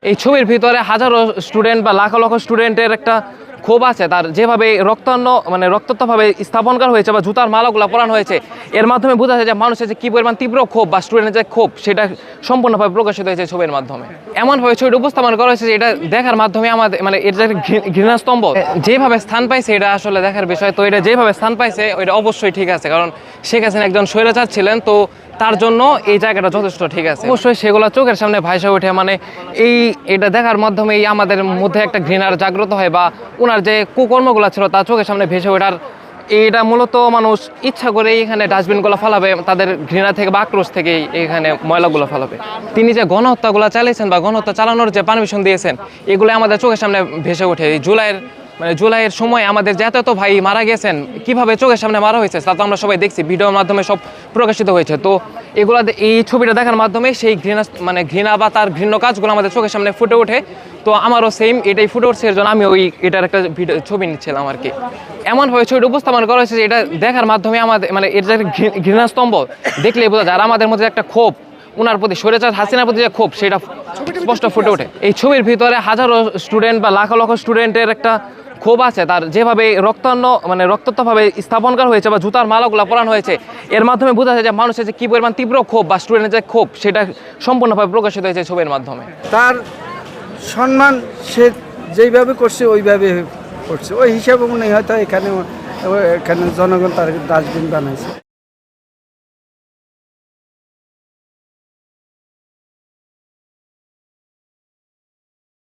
এই ছবির ভিতরে হাজারো স্টুডেন্ট বা লাখ লক্ষ স্টুডেন্টের একটা ক্ষোভ আছে, তার যেভাবে রক্তাক্তভাবে স্থাপন করা হয়েছে বা জুতার মালাগুলো পরানো হয়েছে, এর মাধ্যমে বোঝা যায় যে মানুষের যে কী পরিমাণ তীব্র ক্ষোভ বা স্টুডেন্টের যে ক্ষোভ সেটা সম্পূর্ণভাবে প্রকাশিত হয়েছে ছবির মাধ্যমে। এমনভাবে ছবিটা উপস্থাপন করা হয়েছে যে এটা দেখার মাধ্যমে আমাদের এর যে ঘৃণাস্তম্ভ যেভাবে স্থান পাইছে এটা আসলে দেখার বিষয়। তো এটা যেভাবে স্থান পাইছে ওইটা অবশ্যই ঠিক আছে, কারণ শেখ হাসিনা একজন স্বৈরাচার ছিলেন, তো তার জন্য এই জায়গাটা যথেষ্ট ঠিক আছে। অবশ্যই সেগুলো চোখের সামনে ভাইসা ওঠে, এটা দেখার মাধ্যমে আমাদের মধ্যে একটা ঘৃণার জাগ্রত হয় বা ওনার যে কুকর্মগুলো ছিল তা চোখের সামনে ভেসে ওঠার এটা মূলত মানুষ ইচ্ছা করে এখানে ডাস্টবিনগুলো ফেলাবে, তাদের ঘৃণা থেকে বা আক্রোশ থেকে এখানে ময়লাগুলো ফেলাবে। তিনি যে গণহত্যাগুলো চালিয়েছেন বা গণহত্যা চালানোর যে পারমিশন দিয়েছেন, এগুলো আমাদের চোখের সামনে ভেসে ওঠে। জুলাইয়ের সময় আমাদের যে এত ভাই মারা গেছেন, কিভাবে চোখের সামনে মারা হয়েছে তা তো আমরা সবাই দেখছি, ভিডিওর মাধ্যমে সব প্রকাশিত হয়েছে। তো এই ছবিটা দেখার মাধ্যমে সেই ঘৃণা বা তার ঘৃণ্য কাজগুলো আমাদের চোখের সামনে ফুটে ওঠে। তো আমারও সেম এটাই ফুটে উঠছে, এর জন্য আমি এটার একটা ছবি নিচ্ছিলাম আর কি। এমনভাবে ছবিটা উপস্থাপন করা হয়েছে যে এটা দেখার মাধ্যমে আমাদের এর যে ঘৃণাস্তম্ভ দেখলেই বোঝা যায়, আর আমাদের মধ্যে একটা ক্ষোভ ওনার প্রতি, স্বৈরাচার হাসিনার প্রতি যে ক্ষোভ সেটা স্পষ্ট ফুটে ওঠে। এই ছবির ভিতরে হাজারো স্টুডেন্ট বা লাখ লক্ষ স্টুডেন্টের একটা ক্ষোভ আছে, তার যেভাবে রক্তাক্তভাবে স্থাপন করা হয়েছে বা জুতার মালাগুলো পরানো হয়েছে, এর মাধ্যমে বোঝা যায় যে মানুষের যে কী পরিমাণ তীব্র ক্ষোভ বা স্টুডেন্টের যে ক্ষোভ সেটা সম্পূর্ণভাবে প্রকাশিত হয়েছে ছবির মাধ্যমে। তার সম্মান সে যেইভাবে করছে ওইভাবে করছে, ওই হিসাবে মনে হয় হয়তো এখানে জনগণ তার ডাস্টবিন বানাইছে।